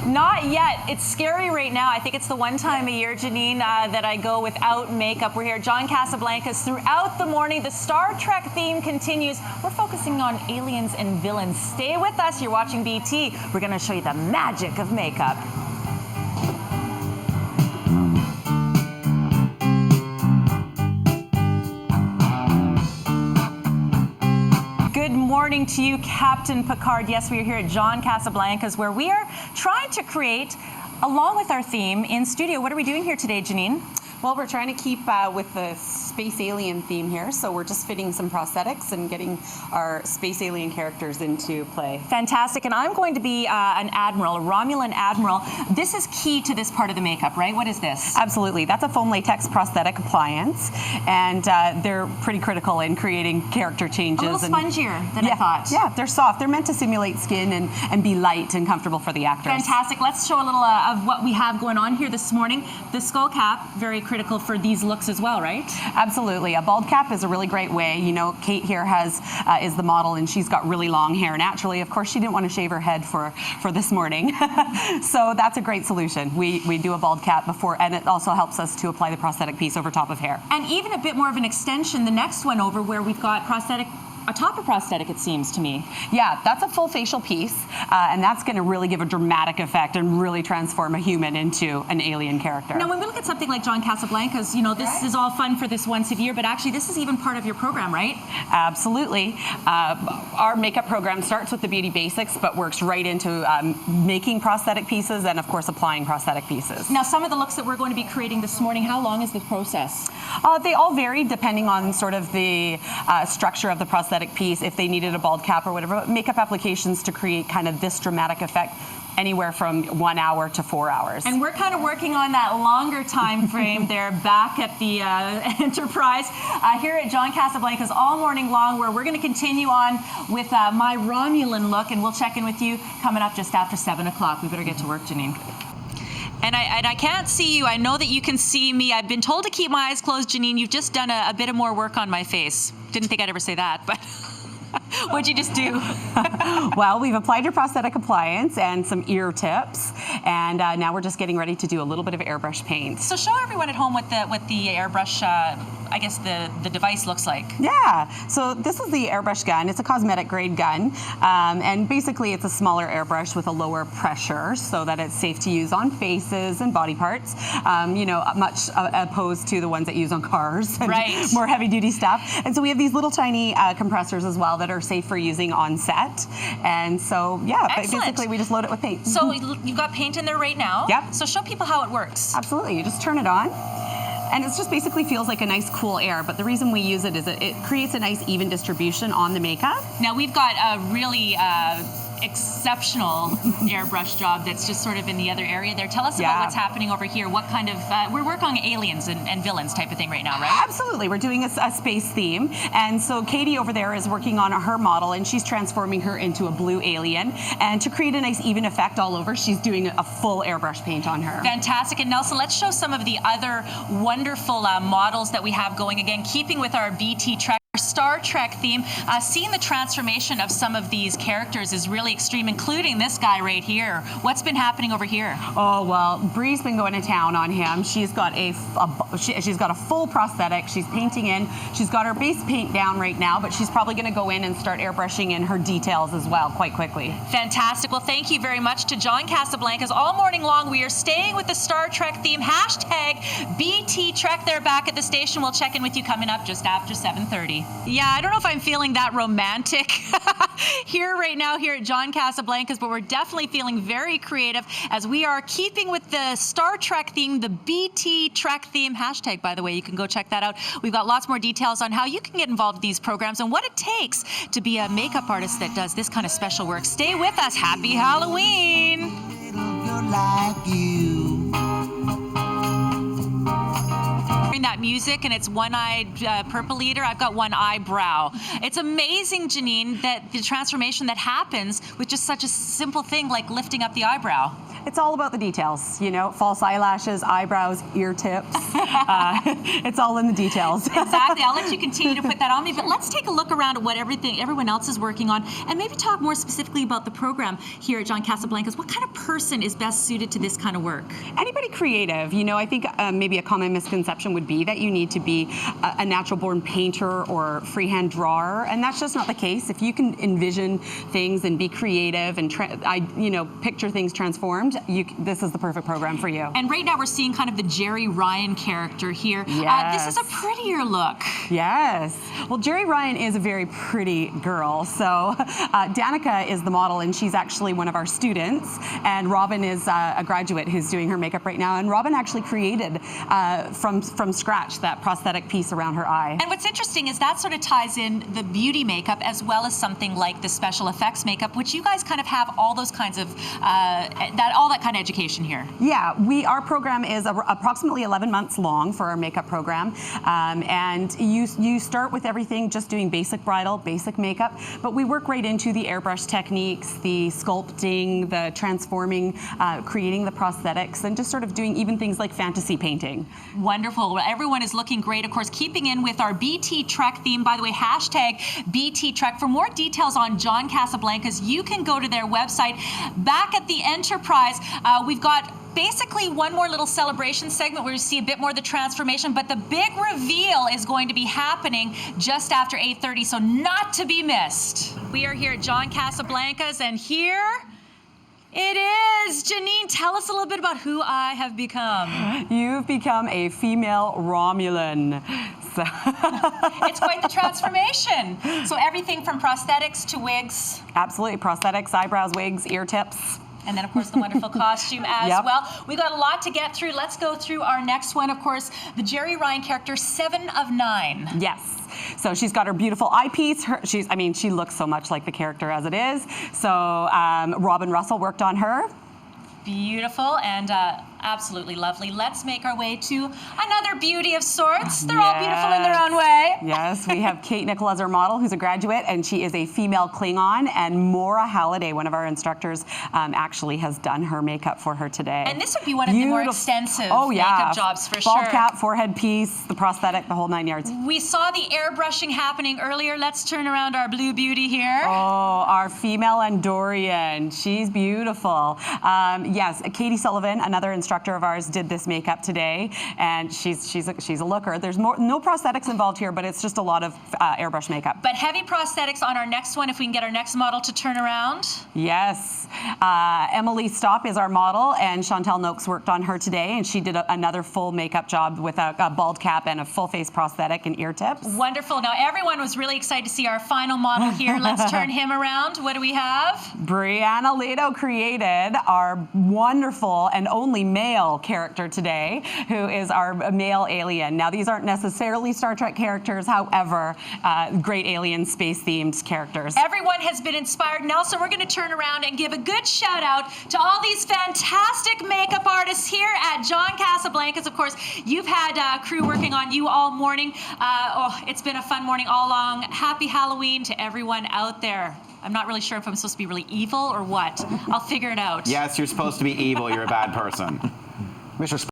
Not yet. It's scary right now. I think it's the one time a year, Janine, that I go without makeup. We're here at John Cassablancas throughout the morning. The Star Trek theme continues. We're focusing on aliens and villains. Stay with us. You're watching BT. We're going to show you the magic of makeup. Good morning to you, Captain Picard. Yes, we are here at John Cassablancas, where we are trying to create, along with our theme, in studio. What are we doing here today, Janine? Well, we're trying to keep with the space alien theme here, so we're just fitting some prosthetics and getting our space alien characters into play. Fantastic, and I'm going to be an admiral, a Romulan admiral. This is key to this part of the makeup, right? What is this? Absolutely. That's a foam latex prosthetic appliance, and they're pretty critical in creating character changes. A little spongier than I thought. Yeah, they're soft. They're meant to simulate skin and be light and comfortable for the actors. Fantastic. Let's show a little of what we have going on here this morning. The skull cap, very critical for these looks as well, right? Absolutely. A bald cap is a really great way. You know, Kate here is the model, and she's got really long hair naturally. Of course, she didn't want to shave her head for this morning. So that's a great solution. We do a bald cap before, and it also helps us to apply the prosthetic piece over top of hair. And even a bit more of an extension, the next one over, where we've got prosthetic atop a prosthetic, it seems to me. Yeah, that's a full facial piece, and that's going to really give a dramatic effect and really transform a human into an alien character. Now, when we look at something like John Cassablancas, you know, this is all fun for this once a year, but actually this is even part of your program, right? Absolutely. Our makeup program starts with the beauty basics, but works right into making prosthetic pieces and, of course, applying prosthetic pieces. Now, some of the looks that we're going to be creating this morning, how long is the process? They all vary depending on sort of the structure of the prosthetic piece, if they needed a bald cap or whatever. Makeup applications to create kind of this dramatic effect, anywhere from 1 hour to 4 hours. And we're kind of working on that longer time frame there back at the Enterprise here at John Cassablancas all morning long, where we're going to continue on with my Romulan look, and we'll check in with you coming up just after 7 o'clock. We better get to work, Janine. And I can't see you. I know that you can see me. I've been told to keep my eyes closed, Janine. You've just done a bit of more work on my face. Didn't think I'd ever say that, but what'd you just do? Well, we've applied your prosthetic appliance and some ear tips, and now we're just getting ready to do a little bit of airbrush paint. So show everyone at home what the airbrush, I guess the device looks like. Yeah, so this is the airbrush gun. It's a cosmetic grade gun, and basically it's a smaller airbrush with a lower pressure so that it's safe to use on faces and body parts, you know, much opposed to the ones that use on cars and more heavy duty stuff. And so we have these little tiny compressors as well that are safe for using on set. And so, yeah, basically we just load it with paint. So you've got paint in there right now? Yep. So show people how it works. Absolutely. You just turn it on. And it just basically feels like a nice cool air, but the reason we use it is that it creates a nice even distribution on the makeup. Now we've got a really exceptional airbrush job that's just sort of in the other area there. Tell us about what's happening over here. What kind of, we're working on aliens and villains type of thing right now, right? Absolutely. We're doing a space theme. And so Katie over there is working on her model, and she's transforming her into a blue alien. And to create a nice even effect all over, she's doing a full airbrush paint on her. Fantastic. And Nelson, let's show some of the other wonderful models that we have going. Again, keeping with our BT Trek Star Trek theme, seeing the transformation of some of these characters is really extreme, including this guy right here. What's been happening over here? Oh, well, Bree's been going to town on him. She's got she's got a full prosthetic. She's painting in. She's got her base paint down right now, but she's probably going to go in and start airbrushing in her details as well quite quickly. Fantastic. Well, thank you very much to John Cassablancas. All morning long, we are staying with the Star Trek theme. Hashtag BT Trek. They're back at the station. We'll check in with you coming up just after 7:30. Yeah, I don't know if I'm feeling that romantic here right now here at John Cassablancas, but we're definitely feeling very creative as we are keeping with the Star Trek theme, the BT Trek theme. Hashtag, by the way, you can go check that out. We've got lots more details on how you can get involved in these programs and what it takes to be a makeup artist that does this kind of special work. Stay with us. Happy Halloween. That music, and it's one-eyed purple eater. I've got one eyebrow. It's amazing, Janine, that the transformation that happens with just such a simple thing like lifting up the eyebrow. it's all about the details, you know, false eyelashes, eyebrows, ear tips. It's all in the details. Exactly. I'll let you continue to put that on me, but let's take a look around at what everyone else is working on, and maybe talk more specifically about the program here at John Cassablancas. What kind of person is best suited to this kind of work? Anybody creative. You know, I think maybe a common misconception would be that you need to be a natural-born painter or freehand drawer, and that's just not the case. If you can envision things and be creative and picture things transformed, this is the perfect program for you. And right now we're seeing kind of the Jerry Ryan character here. Yes. This is a prettier look. Yes. Well, Jerry Ryan is a very pretty girl. So Danica is the model, and she's actually one of our students. And Robin is a graduate who's doing her makeup right now. And Robin actually created from scratch that prosthetic piece around her eye. And what's interesting is that sort of ties in the beauty makeup as well as something like the special effects makeup, which you guys kind of have all those kinds of all that kind of education here. Yeah, our program is approximately 11 months long for our makeup program, and you start with everything just doing basic bridal, basic makeup, but we work right into the airbrush techniques, the sculpting, the transforming, creating the prosthetics, and just sort of doing even things like fantasy painting. Wonderful. Well, everyone is looking great, of course, keeping in with our BT Trek theme. By the way, hashtag BT Trek. For more details on John Cassablancas, you can go to their website. Back at the Enterprise, we've got basically one more little celebration segment where you see a bit more of the transformation, but the big reveal is going to be happening just after 8:30, so not to be missed. We are here at John Cassablancas, and here it is. Janine, tell us a little bit about who I have become. You've become a female Romulan. So it's quite the transformation. So everything from prosthetics to wigs. Absolutely, prosthetics, eyebrows, wigs, ear tips. And then, of course, the wonderful costume as well. We got a lot to get through. Let's go through our next one. Of course, the Jerry Ryan character, 7 of 9. Yes. So she's got her beautiful eyepiece. She looks so much like the character as it is. So Robin Russell worked on her. Beautiful and absolutely lovely. Let's make our way to another beauty of sorts. They're all beautiful in their own way. Yes, we have Kate Nicholas, our model, who's a graduate, and she is a female Klingon. And Maura Halliday, one of our instructors, actually has done her makeup for her today. And this would be one of the more extensive makeup jobs for sure. Bald cap, forehead piece, the prosthetic, the whole 9 yards. We saw the airbrushing happening earlier. Let's turn around our blue beauty here. Oh, our female Andorian. She's beautiful. Yes, Katie Sullivan, another instructor of ours, did this makeup today, and she's a looker. There's no prosthetics involved here, but it's just a lot of airbrush makeup. But heavy prosthetics on our next one, if we can get our next model to turn around. Yes. Emily Stopp is our model, and Chantel Noakes worked on her today, and she did another full makeup job with a bald cap and a full face prosthetic and ear tips. Wonderful. Now, everyone was really excited to see our final model here. Let's turn him around. What do we have? Brianna Leto created our wonderful and only male character today, who is our male alien. Now, these aren't necessarily Star Trek characters, however, great alien space-themed characters. Everyone has been inspired. Now, so we're going to turn around and give a good shout out to all these fantastic makeup artists here at John Cassablancas. Of course, you've had a crew working on you all morning. It's been a fun morning all along. Happy Halloween to everyone out there. I'm not really sure if I'm supposed to be really evil or what. I'll figure it out. Yes, you're supposed to be evil. You're a bad person. Mr.